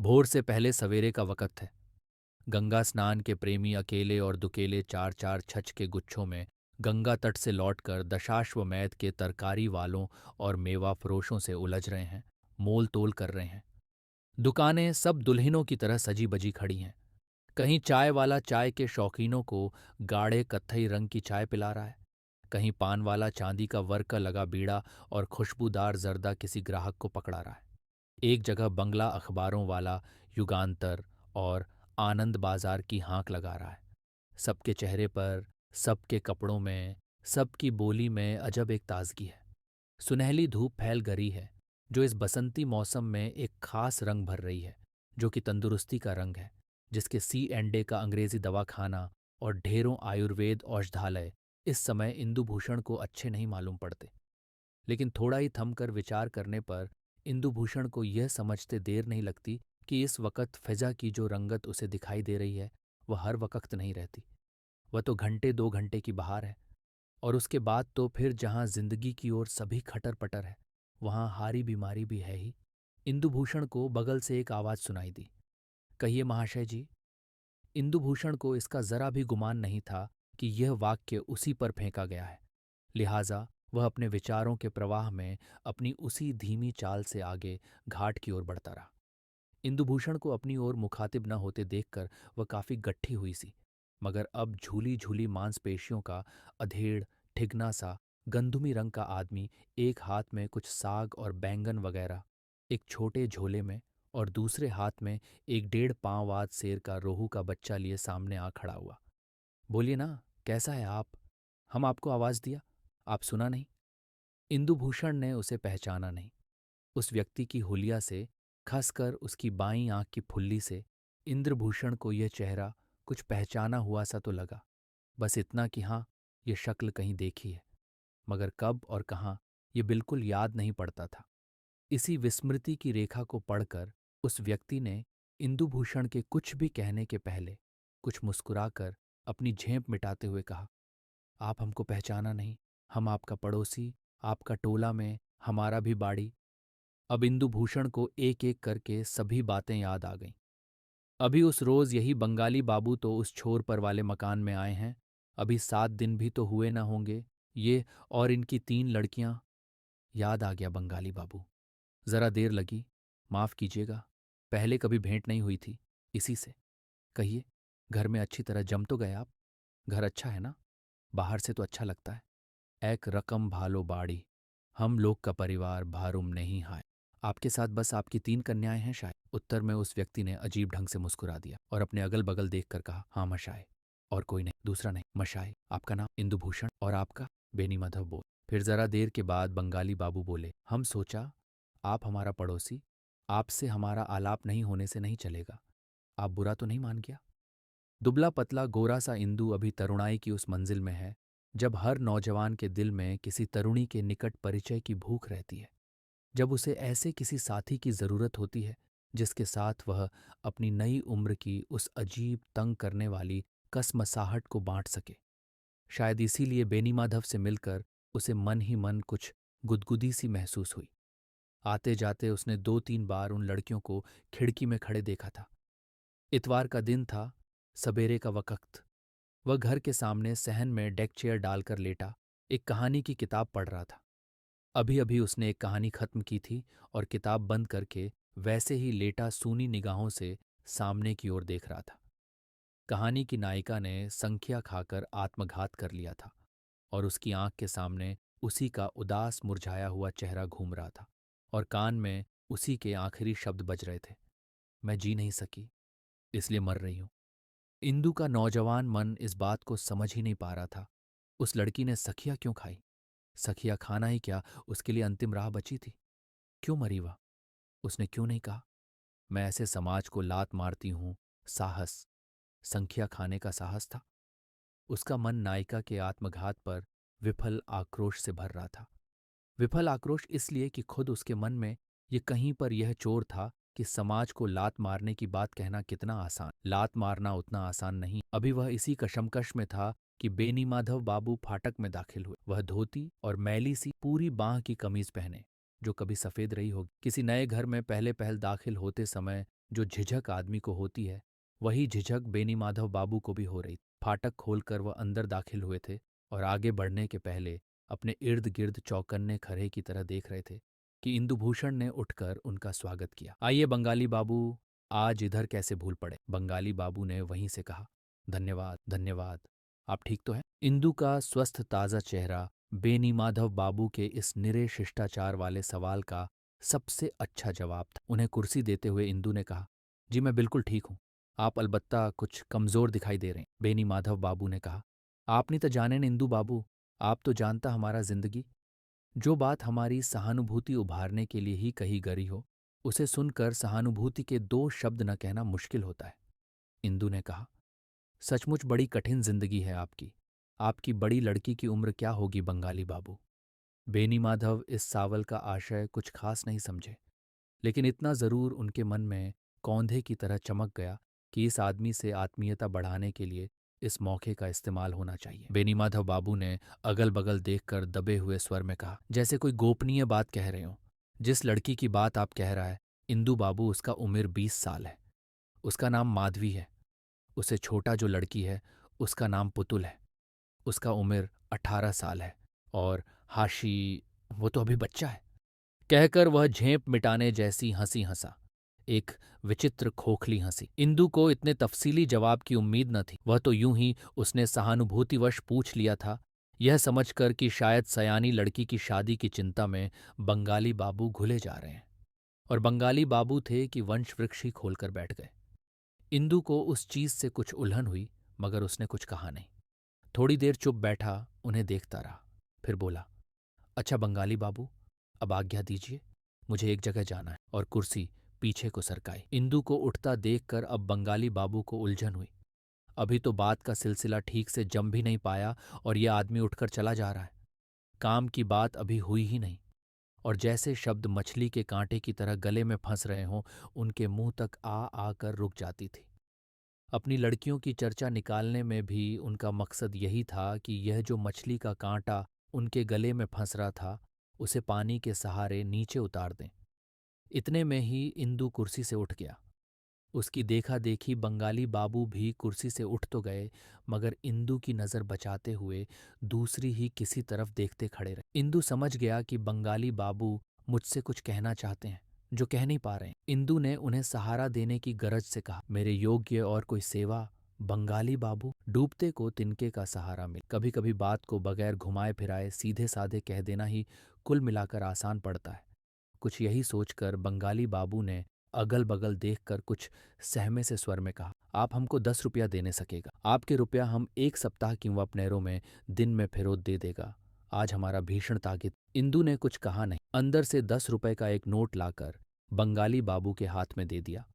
भोर से पहले सवेरे का वक़्त है। गंगा स्नान के प्रेमी अकेले और दुकेले चार चार छछ के गुच्छों में गंगा तट से लौटकर दशाश्वमेध के तरकारी वालों और मेवा फरोशों से उलझ रहे हैं, मोल तोल कर रहे हैं। दुकानें सब दुल्हनों की तरह सजी बजी खड़ी हैं। कहीं चाय वाला चाय के शौकीनों को गाढ़े कत्थई रंग की चाय पिला रहा है, कहीं पान वाला चांदी का वर्क का लगा बीड़ा और खुशबूदार जर्दा किसी ग्राहक को पकड़ा रहा है। एक जगह बंगला अखबारों वाला युगांतर और आनंद बाजार की हाँक लगा रहा है। सबके चेहरे पर, सबके कपड़ों में, सबकी बोली में अजब एक ताजगी है। सुनहली धूप फैल गई है, जो इस बसंती मौसम में एक खास रंग भर रही है, जो कि तंदुरुस्ती का रंग है, जिसके C&A का अंग्रेजी दवाखाना और ढेरों आयुर्वेद औषधालय इस समय इंदुभूषण को अच्छे नहीं मालूम पड़ते। लेकिन थोड़ा ही थमकर विचार करने पर इंदुभूषण को यह समझते देर नहीं लगती कि इस वक्त फिजा की जो रंगत उसे दिखाई दे रही है, वह हर वक्त नहीं रहती। वह तो घंटे 2 घंटे की बहार है, और उसके बाद तो फिर जहाँ जिंदगी की ओर सभी खटर पटर है, वहाँ हारी बीमारी भी है ही। इंदुभूषण को बगल से एक आवाज़ सुनाई दी, कहिए महाशय जी। इंदुभूषण को इसका जरा भी गुमान नहीं था कि यह वाक्य उसी पर फेंका गया है। लिहाजा वह अपने विचारों के प्रवाह में अपनी उसी धीमी चाल से आगे घाट की ओर बढ़ता रहा। इंदुभूषण को अपनी ओर मुखातिब न होते देखकर वह काफी गट्ठी हुई सी, मगर अब झूली झूली मांसपेशियों का अधेड़ ठिगना सा गंधुमी रंग का आदमी एक हाथ में कुछ साग और बैंगन वगैरह एक छोटे झोले में और दूसरे हाथ में एक 1.5 पाँव शेर का रोहू का बच्चा लिए सामने आ खड़ा हुआ। बोलिए ना, कैसा है आप? हम आपको आवाज दिया, आप सुना नहीं। इंदुभूषण ने उसे पहचाना नहीं। उस व्यक्ति की हुलिया से, खासकर उसकी बाईं आंख की फुल्ली से, इंद्रभूषण को यह चेहरा कुछ पहचाना हुआ सा तो लगा। बस इतना कि हाँ, ये शक्ल कहीं देखी है, मगर कब और कहाँ ये बिल्कुल याद नहीं पड़ता था। इसी विस्मृति की रेखा को पढ़कर उस व्यक्ति ने इंदुभूषण के कुछ भी कहने के पहले कुछ मुस्कुराकर अपनी झेंप मिटाते हुए कहा, आप हमको पहचाना नहीं, हम आपका पड़ोसी, आपका टोला में हमारा भी बाड़ी। अब इंदुभूषण को एक एक करके सभी बातें याद आ गईं। अभी उस रोज यही बंगाली बाबू तो उस छोर पर वाले मकान में आए हैं। अभी 7 दिन भी तो हुए न होंगे। ये और इनकी 3 लड़कियां। याद आ गया बंगाली बाबू। जरा देर लगी, माफ कीजिएगा, पहले कभी भेंट नहीं हुई थी इसी से। कहिए, घर में अच्छी तरह जम तो गए आप? घर अच्छा है ना? बाहर से तो अच्छा लगता है। एक रकम भालो बाड़ी, हम लोग का परिवार भारुम नहीं हाय। आपके साथ बस आपकी 3 कन्याएं हैं शायद? उत्तर में उस व्यक्ति ने अजीब ढंग से मुस्कुरा दिया और अपने अगल बगल देखकर कहा, हाँ मशाए। और कोई नहीं, दूसरा नहीं, मशाए। आपका नाम इंदुभूषण, और आपका? बेनी माधव बोल। फिर जरा देर के बाद बंगाली बाबू बोले, हम सोचा आप हमारा पड़ोसी, आपसे हमारा आलाप नहीं होने से नहीं चलेगा। आप बुरा तो नहीं मान गया? दुबला पतला गोरा सा इंदु अभी तरुणाई की उस मंजिल में है जब हर नौजवान के दिल में किसी तरुणी के निकट परिचय की भूख रहती है, जब उसे ऐसे किसी साथी की जरूरत होती है जिसके साथ वह अपनी नई उम्र की उस अजीब तंग करने वाली कसमसाहट को बांट सके। शायद इसीलिए बेनीमाधव से मिलकर उसे मन ही मन कुछ गुदगुदी सी महसूस हुई। आते जाते उसने 2-3 बार उन लड़कियों को खिड़की में खड़े देखा था। इतवार का दिन था, सबेरे का वक्त। वह घर के सामने सहन में डेक चेयर डालकर लेटा एक कहानी की किताब पढ़ रहा था। अभी अभी उसने एक कहानी खत्म की थी और किताब बंद करके वैसे ही लेटा सूनी निगाहों से सामने की ओर देख रहा था। कहानी की नायिका ने संख्या खाकर आत्मघात कर लिया था और उसकी आंख के सामने उसी का उदास मुरझाया हुआ चेहरा घूम रहा था और कान में उसी के आखिरी शब्द बज रहे थे, मैं जी नहीं सकी, इसलिए मर रही हूं। इंदु का नौजवान मन इस बात को समझ ही नहीं पा रहा था। उस लड़की ने सखिया क्यों खाई? सखिया खाना ही क्या उसके लिए अंतिम राह बची थी? क्यों मरी वह? उसने क्यों नहीं कहा, मैं ऐसे समाज को लात मारती हूं? साहस, संख्या खाने का साहस था। उसका मन नायिका के आत्मघात पर विफल आक्रोश से भर रहा था। विफल आक्रोश इसलिए कि खुद उसके मन में ये कहीं पर यह चोर था कि समाज को लात मारने की बात कहना कितना आसान, लात मारना उतना आसान नहीं। अभी वह इसी कशमकश में था कि बेनी माधव बाबू फाटक में दाखिल हुए। वह धोती और मैली सी पूरी बांह की कमीज पहने, जो कभी सफेद रही होगी। किसी नए घर में पहले पहल दाखिल होते समय जो झिझक आदमी को होती है, वही झिझक बेनीमाधव बाबू को भी हो रही। फाटक खोलकर वह अंदर दाखिल हुए थे और आगे बढ़ने के पहले अपने इर्द गिर्द चौकन्ने खरे की तरह देख रहे थे कि इंदुभूषण ने उठकर उनका स्वागत किया। आइए बंगाली बाबू, आज इधर कैसे भूल पड़े? बंगाली बाबू ने वहीं से कहा। धन्यवाद धन्यवाद। आप ठीक तो हैं? इंदु का स्वस्थ ताज़ा चेहरा बेनीमाधव बाबू के इस निरे शिष्टाचार वाले सवाल का सबसे अच्छा जवाब था। उन्हें कुर्सी देते हुए इंदु ने कहा, जी मैं बिल्कुल ठीक हूँ। आप अलबत्ता कुछ कमज़ोर दिखाई दे रहे हैं। बेनीमाधव बाबू ने कहा, आप नहीं तो जाने न इंदु बाबू, आप तो जानता हमारा जिंदगी। जो बात हमारी सहानुभूति उभारने के लिए ही कही गई हो, उसे सुनकर सहानुभूति के दो शब्द न कहना मुश्किल होता है। इंदु ने कहा, सचमुच बड़ी कठिन जिंदगी है आपकी। आपकी बड़ी लड़की की उम्र क्या होगी बंगाली बाबू? बेनीमाधव इस सावल का आशय कुछ खास नहीं समझे, लेकिन इतना जरूर उनके मन में कौंधे की तरह चमक गया कि इस आदमी से आत्मीयता बढ़ाने के लिए इस मौके का इस्तेमाल होना चाहिए। बेनीमाधव बाबू ने अगल बगल देखकर दबे हुए स्वर में कहा, जैसे कोई गोपनीय बात कह रहे हो। जिस लड़की की बात आप कह रहा है इंदु बाबू, उसका उम्र 20 साल है। उसका नाम माधवी है। उससे छोटा जो लड़की है उसका नाम पुतुल है। उसका उम्र 18 साल है। और हाशी, वो तो अभी बच्चा है। कहकर वह झेंप मिटाने जैसी हंसी हंसा, एक विचित्र खोखली हंसी। इंदु को इतने तफसीली जवाब की उम्मीद न थी। वह तो यूं ही उसने सहानुभूतिवश पूछ लिया था, यह समझकर कि शायद सयानी लड़की की शादी की चिंता में बंगाली बाबू घुले जा रहे हैं। और बंगाली बाबू थे कि वंश वृक्ष ही खोलकर बैठ गए। इंदु को उस चीज से कुछ उल्हन हुई, मगर उसने कुछ कहा नहीं। थोड़ी देर चुप बैठा उन्हें देखता रहा, फिर बोला, अच्छा बंगाली बाबू, अब आज्ञा दीजिए, मुझे एक जगह जाना है। और कुर्सी पीछे को सरकाई। इंदु को उठता देखकर अब बंगाली बाबू को उलझन हुई। अभी तो बात का सिलसिला ठीक से जम भी नहीं पाया और यह आदमी उठकर चला जा रहा है। काम की बात अभी हुई ही नहीं और जैसे शब्द मछली के कांटे की तरह गले में फंस रहे हों, उनके मुंह तक आ आकर रुक जाती थी। अपनी लड़कियों की चर्चा निकालने में भी उनका मकसद यही था कि यह जो मछली का कांटा उनके गले में फंस रहा था, उसे पानी के सहारे नीचे उतार दें। इतने में ही इंदु कुर्सी से उठ गया। उसकी देखा देखी बंगाली बाबू भी कुर्सी से उठ तो गए, मगर इंदु की नज़र बचाते हुए दूसरी ही किसी तरफ देखते खड़े रहे। इंदु समझ गया कि बंगाली बाबू मुझसे कुछ कहना चाहते हैं जो कह नहीं पा रहे हैं। इंदु ने उन्हें सहारा देने की गरज से कहा, मेरे योग्य और कोई सेवा बंगाली बाबू। डूबते को तिनके का सहारा मिले। कभी कभी बात को बगैर घुमाए फिराए सीधे साधे कह देना ही कुल मिलाकर आसान पड़ता है। कुछ यही सोचकर बंगाली बाबू ने अगल बगल देखकर कुछ सहमे से स्वर में कहा, आप हमको 10 रुपया देने सकेगा? आपके रुपया हम 1 सप्ताह की वपनेरों में दिन में फिरौत दे देगा। आज हमारा भीषण ताकिद। इंदु ने कुछ कहा नहीं। अंदर से 10 रुपए का एक नोट लाकर बंगाली बाबू के हाथ में दे दिया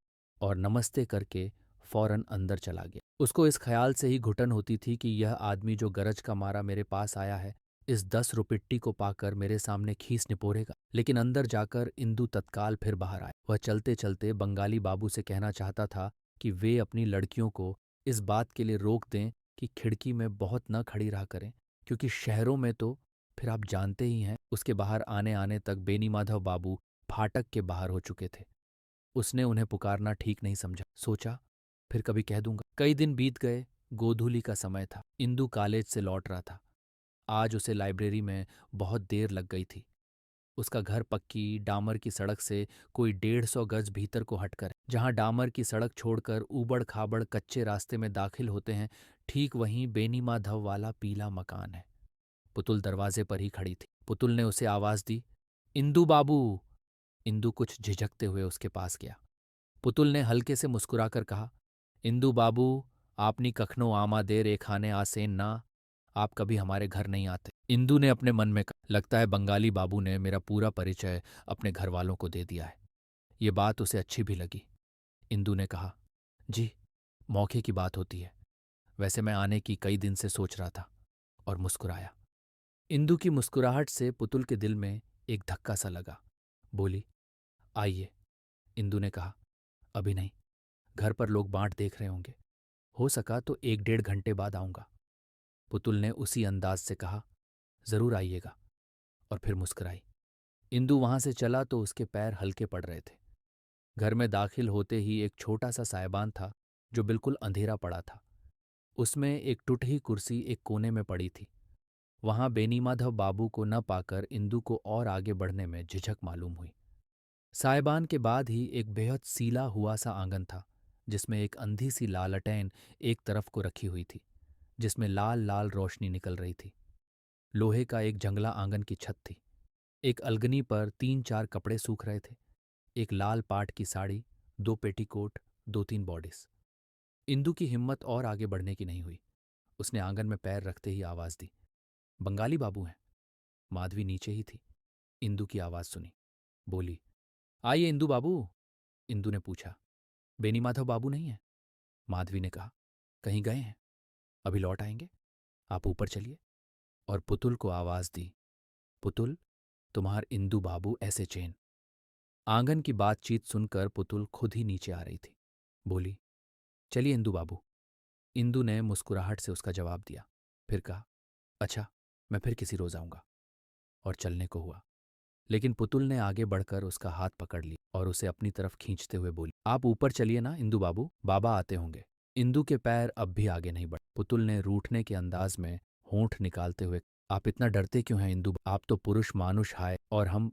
और नमस्ते करके फौरन अंदर चला गया। उसको इस ख्याल से ही घुटन होती थी कि यह आदमी जो गरज का मारा मेरे पास आया है, इस 10 रुपट्टी को पाकर मेरे सामने खीस निपोरेगा। लेकिन अंदर जाकर इंदु तत्काल फिर बाहर आए। वह चलते चलते बंगाली बाबू से कहना चाहता था कि वे अपनी लड़कियों को इस बात के लिए रोक दें कि खिड़की में बहुत न खड़ी रहा करें, क्योंकि शहरों में तो फिर आप जानते ही हैं। उसके बाहर आने आने तक बेनीमाधव बाबू फाटक के बाहर हो चुके थे। उसने उन्हें पुकारना ठीक नहीं समझा। सोचा फिर कभी कह दूंगा। कई दिन बीत गए। गोधूली का समय था। इंदु कॉलेज से लौट रहा था। आज उसे लाइब्रेरी में बहुत देर लग गई थी। उसका घर पक्की डामर की सड़क से कोई 150 गज भीतर को हटकर है। जहां डामर की सड़क छोड़कर ऊबड़ खाबड़ कच्चे रास्ते में दाखिल होते हैं, ठीक वहीं बेनीमाधव वाला पीला मकान है। पुतुल दरवाजे पर ही खड़ी थी। पुतुल ने उसे आवाज दी, इंदु बाबू। इंदु कुछ झिझकते हुए उसके पास गया। पुतुल ने हल्के से मुस्कुराकर कहा, इंदु बाबू, आपनी कखनो आमा देर ए खाने आसेन ना। आप कभी हमारे घर नहीं आते। इंदु ने अपने मन में कहा, लगता है बंगाली बाबू ने मेरा पूरा परिचय अपने घर वालों को दे दिया है। ये बात उसे अच्छी भी लगी। इंदु ने कहा, जी, मौके की बात होती है। वैसे मैं आने की कई दिन से सोच रहा था। और मुस्कुराया। इंदु की मुस्कुराहट से पुतुल के दिल में एक धक्का सा लगा। बोली, आइए। इंदु ने कहा, अभी नहीं, घर पर लोग बाट देख रहे होंगे। हो सका तो 1 डेढ़ घंटे बाद आऊंगा। पुतुल ने उसी अंदाज से कहा, जरूर आइएगा। और फिर मुस्कुराई। इंदु वहां से चला तो उसके पैर हल्के पड़ रहे थे। घर में दाखिल होते ही एक छोटा सा सायबान था जो बिल्कुल अंधेरा पड़ा था। उसमें एक टूटी कुर्सी एक कोने में पड़ी थी। वहां बेनीमाधव बाबू को न पाकर इंदु को और आगे बढ़ने में झिझक मालूम हुई। सायबान के बाद ही एक बेहद सीला हुआ सा आंगन था, जिसमें एक अंधी सी लालटेन एक तरफ को रखी हुई थी, जिसमें लाल लाल रोशनी निकल रही थी। लोहे का एक जंगला आंगन की छत थी। एक अलगनी पर 3-4 कपड़े सूख रहे थे। एक लाल पाट की साड़ी, 2 पेटीकोट, 2-3 बॉडीज। इंदु की हिम्मत और आगे बढ़ने की नहीं हुई। उसने आंगन में पैर रखते ही आवाज दी, बंगाली बाबू हैं। माधवी नीचे ही थी। इंदु की आवाज सुनी। बोली, आइए इंदु बाबू। इंदु ने पूछा, बेनीमाधव बाबू नहीं है? माधवी ने कहा, कहीं गए हैं, अभी लौट आएंगे, आप ऊपर चलिए। और पुतुल को आवाज दी, पुतुल, तुम्हार इंदु बाबू ऐसे चेन। आंगन की बातचीत सुनकर पुतुल खुद ही नीचे आ रही थी। बोली, चलिए इंदु बाबू। इंदु ने मुस्कुराहट से उसका जवाब दिया। फिर कहा, अच्छा, मैं फिर किसी रोज आऊंगा। और चलने को हुआ। लेकिन पुतुल ने आगे बढ़कर उसका हाथ पकड़ ली और उसे अपनी तरफ खींचते हुए बोली, आप ऊपर चलिए ना इंदु बाबू, बाबा आते होंगे। इंदु के पैर अब भी आगे नहीं बढ़े। पुतुल ने रूठने के अंदाज में होंठ निकालते हुए, आप इतना डरते क्यों हैं इंदु? आप तो पुरुष मानुष हाय, और हम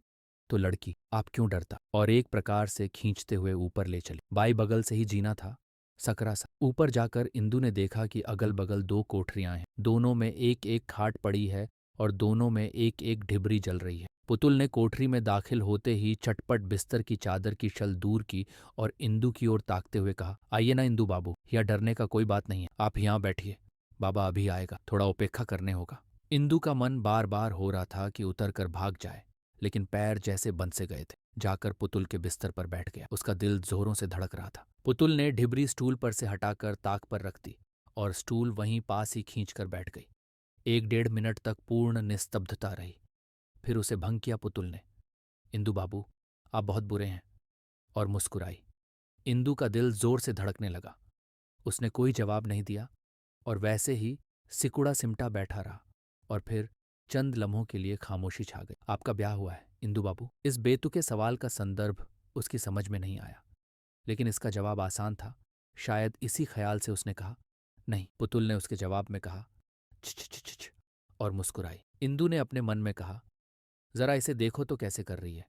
तो लड़की, आप क्यों डरता? और एक प्रकार से खींचते हुए ऊपर ले चली। बाई बगल से ही जीना था, सकरा सा। ऊपर जाकर इंदु ने देखा कि अगल बगल 2 कोठरियां हैं, दोनों में एक एक खाट पड़ी है और दोनों में एक एक ढिबरी जल रही है। पुतुल ने कोठरी में दाखिल होते ही चटपट बिस्तर की चादर की शल दूर की और इंदु की ओर ताकते हुए कहा, आइए ना इंदु बाबू, यहाँ डरने का कोई बात नहीं है, आप यहाँ बैठिए, बाबा अभी आएगा, थोड़ा उपेक्षा करने होगा। इंदु का मन बार बार हो रहा था कि उतर कर भाग जाए, लेकिन पैर जैसे बंध से गए थे। जाकर पुतुल के बिस्तर पर बैठ गया। उसका दिल जोरों से धड़क रहा था। पुतुल ने ढिबरी स्टूल पर से हटाकर ताक पर रख दी और स्टूल वहीं पास ही खींचकर बैठ गई। 1-1.5 मिनट तक पूर्ण निस्तब्धता रही। फिर उसे भंग किया पुतुल ने, इंदु बाबू, आप बहुत बुरे हैं, और मुस्कुराई। इंदु का दिल जोर से धड़कने लगा। उसने कोई जवाब नहीं दिया और वैसे ही सिकुड़ा सिमटा बैठा रहा। और फिर चंद लम्हों के लिए खामोशी छा गई। आपका ब्याह हुआ है इंदु बाबू? इस बेतुके सवाल का संदर्भ उसकी समझ में नहीं आया, लेकिन इसका जवाब आसान था। शायद इसी ख्याल से उसने कहा, नहीं। पुतुल ने उसके जवाब में कहा, छ छ छ छ, और मुस्कुराई। इंदु ने अपने मन में कहा, जरा इसे देखो तो कैसे कर रही है।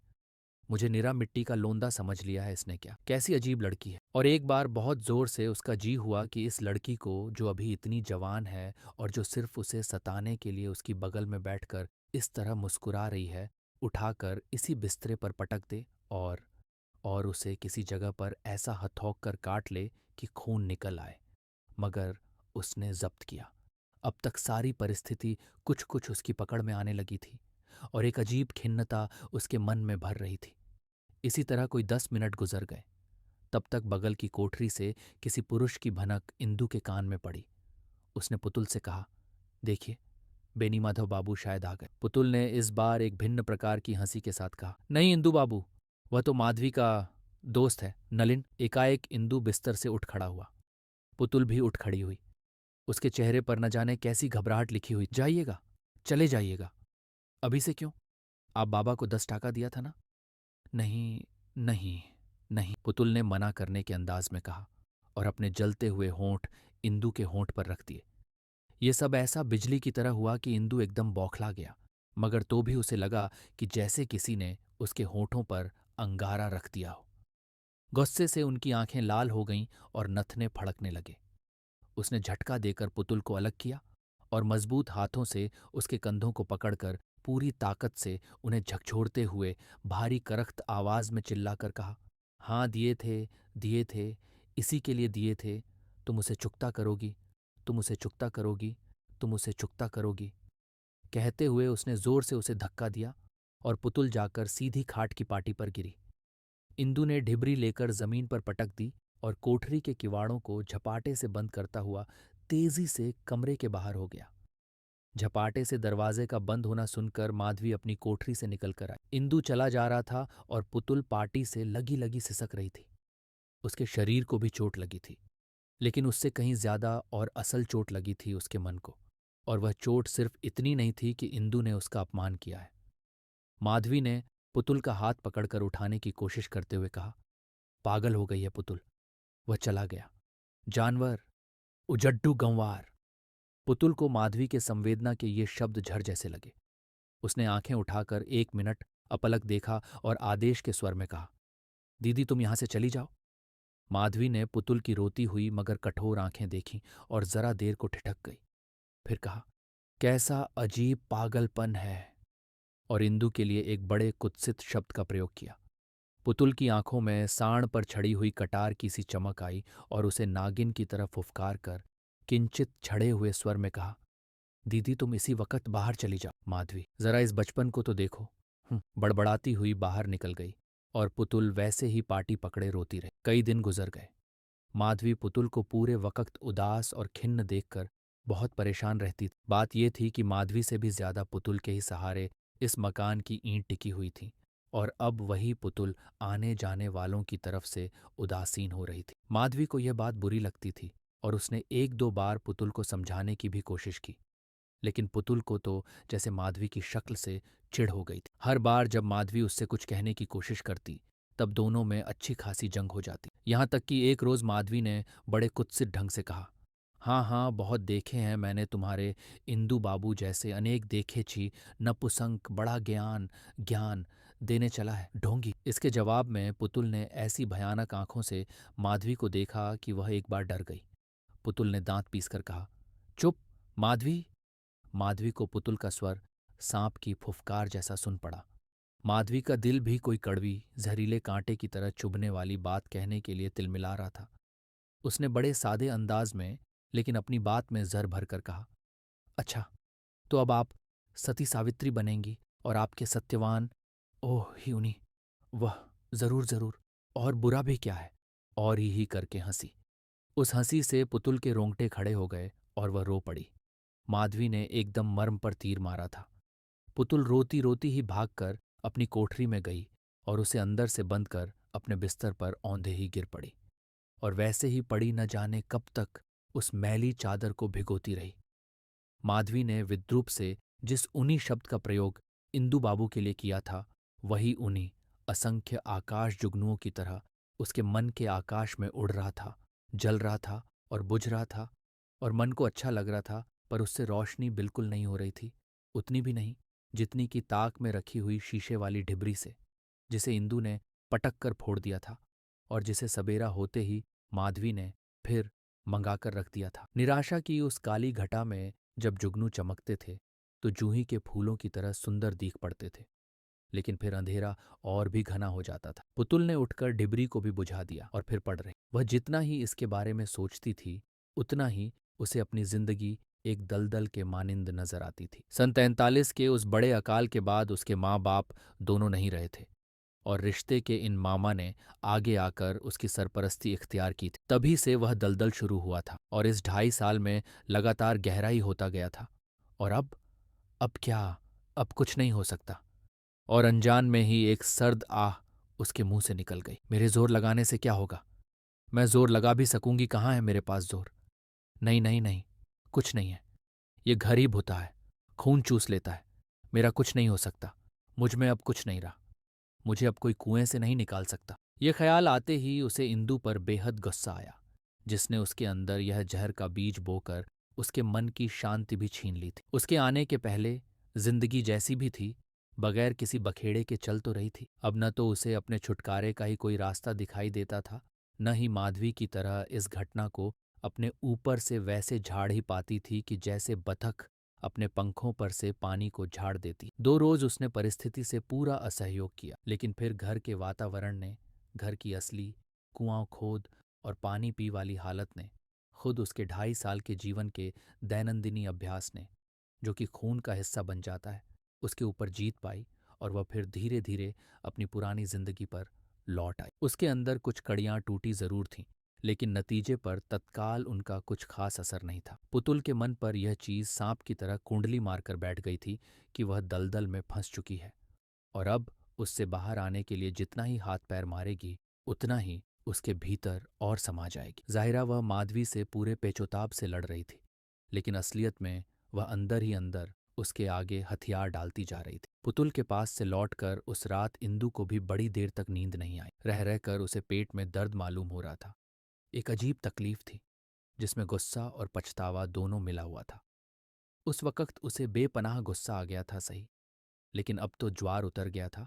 मुझे निरा मिट्टी का लोंदा समझ लिया है इसने, क्या कैसी अजीब लड़की है। और एक बार बहुत जोर से उसका जी हुआ कि इस लड़की को, जो अभी इतनी जवान है और जो सिर्फ उसे सताने के लिए उसकी बगल में बैठकर इस तरह मुस्कुरा रही है, उठाकर इसी बिस्तरे पर पटक दे और उसे किसी जगह पर ऐसा हथौक कर काट ले कि खून निकल आए। मगर उसने जब्त किया। अब तक सारी परिस्थिति कुछ कुछ उसकी पकड़ में आने लगी थी और एक अजीब खिन्नता उसके मन में भर रही थी। इसी तरह कोई 10 मिनट गुजर गए। तब तक बगल की कोठरी से किसी पुरुष की भनक इंदु के कान में पड़ी। उसने पुतुल से कहा, देखिए, बेनीमाधव बाबू शायद आ गए। पुतुल ने इस बार एक भिन्न प्रकार की हंसी के साथ कहा, नहीं इंदु बाबू, वह तो माधवी का दोस्त है, नलिन। एकाएक इंदु बिस्तर से उठ खड़ा हुआ। पुतुल भी उठ खड़ी हुई। उसके चेहरे पर न जाने कैसी घबराहट लिखी हुई। जाइएगा, चले जाइएगा। अभी से क्यों? आप बाबा को 10 टाका दिया था ना? नहीं, नहीं, नहीं, पुतुल ने मना करने के अंदाज में कहा और अपने जलते हुए होंठ इंदु के होंठ पर रख दिए। ये सब ऐसा बिजली की तरह हुआ कि इंदु एकदम बौखला गया, मगर तो भी उसे लगा कि जैसे किसी ने उसके होठों पर अंगारा रख दिया हो। गुस्से से उनकी आंखें लाल हो गईं और नथने फड़कने लगे। उसने झटका देकर पुतुल को अलग किया और मजबूत हाथों से उसके कंधों को पकड़कर पूरी ताकत से उन्हें झकझोरते हुए भारी करख्त आवाज में चिल्लाकर कहा, हाँ दिए थे, इसी के लिए दिए थे। तुम उसे चुकता करोगी, तुम उसे चुकता करोगी, तुम उसे चुकता करोगी। कहते हुए उसने जोर से उसे धक्का दिया और पुतुल जाकर सीधी खाट की पाटी पर गिरी। इंदु ने ढिबरी लेकर जमीन पर पटक दी और कोठरी के किवाड़ों को झपाटे से बंद करता हुआ तेजी से कमरे के बाहर हो गया। झपाटे से दरवाजे का बंद होना सुनकर माधवी अपनी कोठरी से निकलकर आई। इंदु चला जा रहा था और पुतुल पाटी से लगी लगी सिसक रही थी। उसके शरीर को भी चोट लगी थी, लेकिन उससे कहीं ज्यादा और असल चोट लगी थी उसके मन को। और वह चोट सिर्फ इतनी नहीं थी कि इंदु ने उसका अपमान किया है। माधवी ने पुतुल का हाथ पकड़कर उठाने की कोशिश करते हुए कहा, पागल हो गई है पुतुल। वह चला गया। जानवर, उजड्डू गंवार। पुतुल को माधवी के संवेदना के ये शब्द झर जैसे लगे। उसने आंखें उठाकर 1 मिनट अपलक देखा और आदेश के स्वर में कहा, दीदी तुम यहां से चली जाओ। माधवी ने पुतुल की रोती हुई मगर कठोर आंखें देखीं और जरा देर को ठिठक गई। फिर कहा, कैसा अजीब पागलपन है, और इंदु के लिए एक बड़े कुत्सित शब्द का प्रयोग किया। पुतुल की आंखों में साण पर छड़ी हुई कटार की सी चमक आई और उसे नागिन की तरफ फुफकार कर किंचित छड़े हुए स्वर में कहा, दीदी तुम इसी वक्त बाहर चली जाओ। माधवी, जरा इस बचपन को तो देखो। बड़बड़ाती हुई बाहर निकल गई और पुतुल वैसे ही पाटी पकड़े रोती रही। कई दिन गुजर गए। माधवी पुतुल को पूरे वक्त उदास और खिन्न देखकर बहुत परेशान रहती थी। बात यह थी कि माधवी से भी ज्यादा पुतुल के ही सहारे इस मकान की ईंट टिकी हुई थी, और अब वही पुतुल आने जाने वालों की तरफ से उदासीन हो रही थी। माधवी को यह बात बुरी लगती थी और उसने 1-2 बार पुतुल को समझाने की भी कोशिश की, लेकिन पुतुल को तो जैसे माधवी की शक्ल से चिढ़ हो गई थी। हर बार जब माधवी उससे कुछ कहने की कोशिश करती तब दोनों में अच्छी खासी जंग हो जाती। यहाँ तक कि एक रोज माधवी ने बड़े कुत्सित ढंग से कहा, हाँ हाँ बहुत देखे हैं मैंने तुम्हारे इंदु बाबू जैसे अनेक देखे छी, नपुसंक बड़ा ज्ञान ज्ञान देने चला है ढोंगी। इसके जवाब में पुतुल ने ऐसी भयानक आंखों से माधवी को देखा कि वह एक बार डर गई। पुतुल ने दांत पीसकर कहा, चुप माधवी। माधवी को पुतुल का स्वर सांप की फुफकार जैसा सुन पड़ा। माधवी का दिल भी कोई कड़वी जहरीले कांटे की तरह चुभने वाली बात कहने के लिए तिलमिला रहा था। उसने बड़े सादे अंदाज में लेकिन अपनी बात में जर भर कर कहा, अच्छा तो अब आप सती सावित्री बनेंगी और आपके सत्यवान। ओह ही उन्हीं, वह जरूर जरूर, और बुरा भी क्या है। और ही करके हंसी। उस हंसी से पुतुल के रोंगटे खड़े हो गए और वह रो पड़ी। माधवी ने एकदम मर्म पर तीर मारा था। पुतुल रोती रोती ही भागकर अपनी कोठरी में गई और उसे अंदर से बंद कर अपने बिस्तर पर औंधे ही गिर पड़ी, और वैसे ही पड़ी न जाने कब तक उस मैली चादर को भिगोती रही। माधवी ने विद्रूप से जिस उन्हीं शब्द का प्रयोग इंदु बाबू के लिए किया था, वही उन्हीं असंख्य आकाश जुगनुओं की तरह उसके मन के आकाश में उड़ रहा था, जल रहा था और बुझ रहा था, और मन को अच्छा लग रहा था, पर उससे रोशनी बिल्कुल नहीं हो रही थी, उतनी भी नहीं जितनी कि ताक में रखी हुई शीशे वाली ढिबरी से, जिसे इंदु ने पटक कर फोड़ दिया था और जिसे सबेरा होते ही माधवी ने फिर मंगाकर रख दिया था। निराशा की उस काली घटा में जब जुगनू चमकते थे तो जूही के फूलों की तरह सुंदर दिख पड़ते थे, लेकिन फिर अंधेरा और भी घना हो जाता था। पुतुल ने उठकर डिबरी को भी बुझा दिया और फिर पड़ रही। वह जितना ही इसके बारे में सोचती थी उतना ही उसे अपनी जिंदगी एक दलदल के मानिंद नजर आती थी। सन 43 के उस बड़े अकाल के बाद उसके माँ बाप दोनों नहीं रहे थे, और रिश्ते के इन मामा ने आगे आकर उसकी सरपरस्ती इख्तियार की थी। तभी से वह दलदल शुरू हुआ था और इस 2.5 साल में लगातार गहराई होता गया था। और अब क्या, अब कुछ नहीं हो सकता। और अनजान में ही एक सर्द आह उसके मुंह से निकल गई। मेरे जोर लगाने से क्या होगा? मैं जोर लगा भी सकूंगी, कहाँ है मेरे पास जोर? नहीं नहीं नहीं, कुछ नहीं है। ये घर ही भुता है, खून चूस लेता है। मेरा कुछ नहीं हो सकता। मुझ में अब कुछ नहीं रहा। मुझे अब कोई कुएं से नहीं निकाल सकता। ये ख्याल आते ही उसे इंदु पर बेहद गुस्सा आया, जिसने उसके अंदर यह जहर का बीज बोकर उसके मन की शांति भी छीन ली थी। उसके आने के पहले जिंदगी जैसी भी थी, बगैर किसी बखेड़े के चल तो रही थी। अब न तो उसे अपने छुटकारे का ही कोई रास्ता दिखाई देता था, न ही माधवी की तरह इस घटना को अपने ऊपर से वैसे झाड़ ही पाती थी कि जैसे बतख अपने पंखों पर से पानी को झाड़ देती। 2 रोज उसने परिस्थिति से पूरा असहयोग किया, लेकिन फिर घर के वातावरण ने, घर की असली कुआं खोद और पानी पी वाली हालत ने, खुद उसके 2.5 साल के जीवन के दैनंदिनी अभ्यास ने, जो कि खून का हिस्सा बन जाता है, उसके ऊपर जीत पाई, और वह फिर धीरे धीरे अपनी पुरानी जिंदगी पर लौट आई। उसके अंदर कुछ कड़ियां टूटी जरूर थीं, लेकिन नतीजे पर तत्काल उनका कुछ खास असर नहीं था। पुतुल के मन पर यह चीज सांप की तरह कुंडली मारकर बैठ गई थी कि वह दलदल में फंस चुकी है, और अब उससे बाहर आने के लिए जितना ही हाथ पैर मारेगी उतना ही उसके भीतर और समा जाएगी। जाहिरा वह माधवी से पूरे पेचोताब से लड़ रही थी, लेकिन असलियत में वह अंदर ही अंदर उसके आगे हथियार डालती जा रही थी। पुतुल के पास से लौटकर उस रात इंदु को भी बड़ी देर तक नींद नहीं आई। रह रहकर उसे पेट में दर्द मालूम हो रहा था। एक अजीब तकलीफ थी जिसमें गुस्सा और पछतावा दोनों मिला हुआ था। उस वक़्त उसे बेपनाह गुस्सा आ गया था सही, लेकिन अब तो ज्वार उतर गया था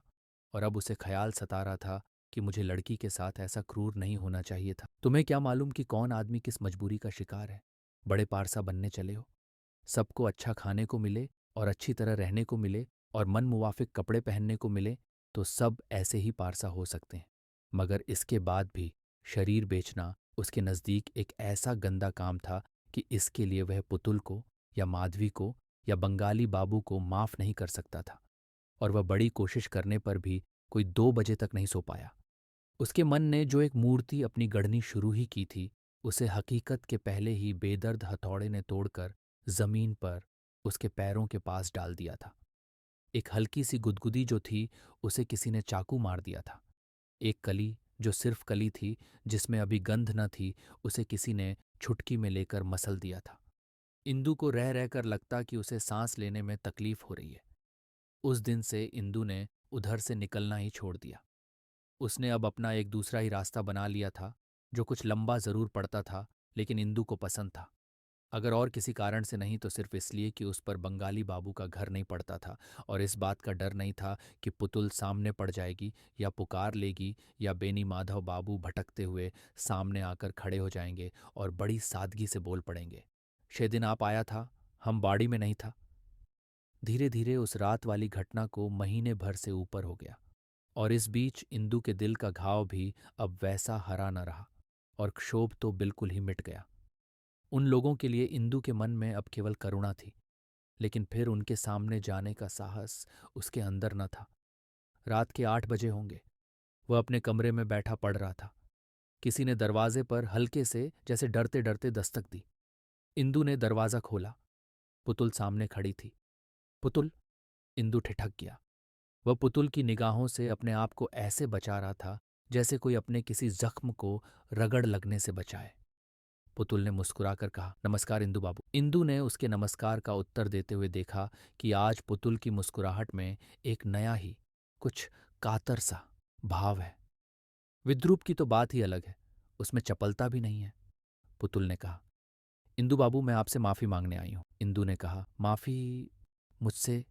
और अब उसे ख़याल सता रहा था कि मुझे लड़की के साथ ऐसा क्रूर नहीं होना चाहिए था। तुम्हें क्या मालूम कि कौन आदमी किस मजबूरी का शिकार है। बड़े पारसा बनने चले हो, सबको अच्छा खाने को मिले और अच्छी तरह रहने को मिले और मन मुवाफिक कपड़े पहनने को मिले तो सब ऐसे ही पारसा हो सकते हैं। मगर इसके बाद भी शरीर बेचना उसके नज़दीक एक ऐसा गंदा काम था कि इसके लिए वह पुतुल को या माधवी को या बंगाली बाबू को माफ़ नहीं कर सकता था। और वह बड़ी कोशिश करने पर भी कोई 2 बजे तक नहीं सो पाया। उसके मन ने जो एक मूर्ति अपनी गढ़नी शुरू ही की थी, उसे हकीकत के पहले ही बेदर्द हथौड़े ने तोड़कर जमीन पर उसके पैरों के पास डाल दिया था। एक हल्की सी गुदगुदी जो थी, उसे किसी ने चाकू मार दिया था। एक कली जो सिर्फ कली थी, जिसमें अभी गंध न थी, उसे किसी ने छुटकी में लेकर मसल दिया था। इंदु को रह रहकर लगता कि उसे सांस लेने में तकलीफ हो रही है। उस दिन से इंदु ने उधर से निकलना ही छोड़ दिया। उसने अब अपना एक दूसरा ही रास्ता बना लिया था, जो कुछ लंबा जरूर पड़ता था, लेकिन इंदु को पसंद था। अगर और किसी कारण से नहीं तो सिर्फ इसलिए कि उस पर बंगाली बाबू का घर नहीं पड़ता था और इस बात का डर नहीं था कि पुतुल सामने पड़ जाएगी या पुकार लेगी या बेनी माधव बाबू भटकते हुए सामने आकर खड़े हो जाएंगे और बड़ी सादगी से बोल पड़ेंगे, "शे दिन आप आया था, हम बाड़ी में नहीं था।" धीरे धीरे उस रात वाली घटना को महीने भर से ऊपर हो गया और इस बीच इंदु के दिल का घाव भी अब वैसा हरा न रहा और क्षोभ तो बिल्कुल ही मिट गया। उन लोगों के लिए इंदु के मन में अब केवल करुणा थी, लेकिन फिर उनके सामने जाने का साहस उसके अंदर न था। रात के 8 बजे होंगे। वह अपने कमरे में बैठा पढ़ रहा था। किसी ने दरवाजे पर हल्के से जैसे डरते डरते दस्तक दी। इंदु ने दरवाज़ा खोला। पुतुल सामने खड़ी थी। "पुतुल!" इंदु ठिठक गया। वह पुतुल की निगाहों से अपने आप को ऐसे बचा रहा था जैसे कोई अपने किसी जख्म को रगड़ लगने से बचाए। पुतुल ने मुस्कुराकर कहा, "नमस्कार इंदु बाबू।" इंदु ने उसके नमस्कार का उत्तर देते हुए देखा कि आज पुतुल की मुस्कुराहट में एक नया ही, कुछ कातर सा भाव है। विद्रूप की तो बात ही अलग है, उसमें चपलता भी नहीं है। पुतुल ने कहा, "इंदु बाबू, मैं आपसे माफ़ी मांगने आई हूँ।" इंदु ने कहा, "माफ़ी? मुझसे?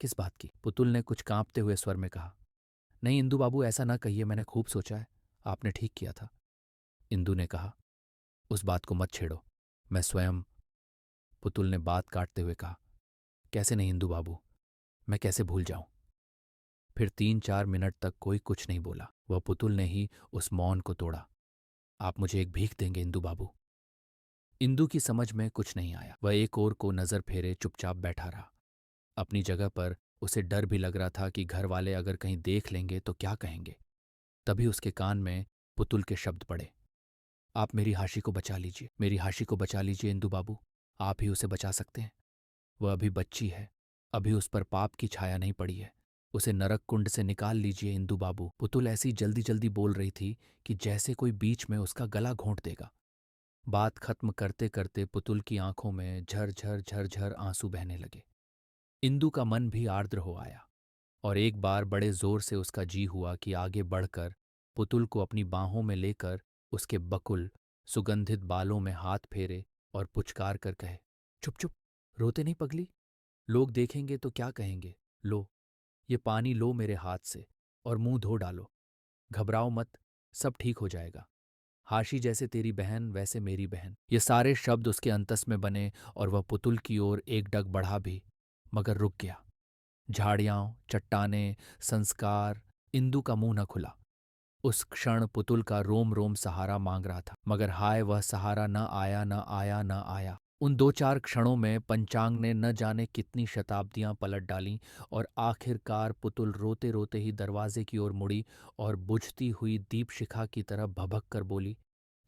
किस बात की?" पुतुल ने कुछ कांपते हुए स्वर में कहा, "नहीं इंदु बाबू, ऐसा ना कहिए, मैंने खूब सोचा है। आपने ठीक किया था।" इंदु ने कहा, "उस बात को मत छेड़ो, मैं स्वयं।" पुतुल ने बात काटते हुए कहा, "कैसे नहीं इंदु बाबू, मैं कैसे भूल जाऊं?" फिर 3-4 मिनट तक कोई कुछ नहीं बोला। वह पुतुल ने ही उस मौन को तोड़ा। "आप मुझे एक भीख देंगे इंदु बाबू?" इंदु की समझ में कुछ नहीं आया। वह एक ओर को नजर फेरे चुपचाप बैठा रहा। अपनी जगह पर उसे डर भी लग रहा था कि घर वाले अगर कहीं देख लेंगे तो क्या कहेंगे। तभी उसके कान में पुतुल के शब्द पड़े, "आप मेरी हाशी को बचा लीजिए, मेरी हाशी को बचा लीजिए इंदु बाबू। आप ही उसे बचा सकते हैं। वह अभी बच्ची है, अभी उस पर पाप की छाया नहीं पड़ी है। उसे नरक कुंड से निकाल लीजिए इंदु बाबू।" पुतुल ऐसी जल्दी जल्दी बोल रही थी कि जैसे कोई बीच में उसका गला घोंट देगा। बात खत्म करते करते पुतुल की आंखों में झरझर झरझर आंसू बहने लगे। इंदु का मन भी आर्द्र हो आया और एक बार बड़े जोर से उसका जी हुआ कि आगे बढ़कर पुतुल को अपनी बाहों में लेकर उसके बकुल सुगंधित बालों में हाथ फेरे और पुचकार कर कहे, "चुप चुप, रोते नहीं पगली। लोग देखेंगे तो क्या कहेंगे। लो, ये पानी लो मेरे हाथ से और मुंह धो डालो। घबराओ मत, सब ठीक हो जाएगा। हाशी जैसे तेरी बहन वैसे मेरी बहन।" ये सारे शब्द उसके अंतस में बने और वह पुतुल की ओर एक डग बढ़ा भी, मगर रुक गया। झाड़ियाँ, चट्टानें, संस्कार, इंदु का मुंह न खुला। उस क्षण पुतुल का रोम रोम सहारा मांग रहा था, मगर हाय वह सहारा न आया न आया न आया। उन 2-4 क्षणों में पंचांग ने न जाने कितनी शताब्दियां पलट डालीं और आखिरकार पुतुल रोते रोते ही दरवाजे की ओर मुड़ी और बुझती हुई दीप शिखा की तरह भभक कर बोली,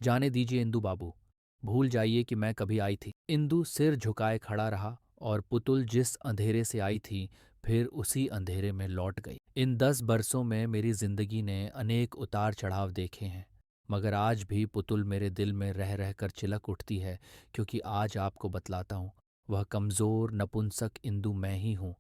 "जाने दीजिए इंदु बाबू, भूल जाइए कि मैं कभी आई थी।" इंदु सिर झुकाए खड़ा रहा और पुतुल जिस अंधेरे से आई थी फिर उसी अंधेरे में लौट गई। इन 10 बरसों में मेरी जिंदगी ने अनेक उतार चढ़ाव देखे हैं, मगर आज भी पुतुल मेरे दिल में रह रहकर चिलक उठती है, क्योंकि आज आपको बतलाता हूँ वह कमज़ोर नपुंसक इंदु मैं ही हूँ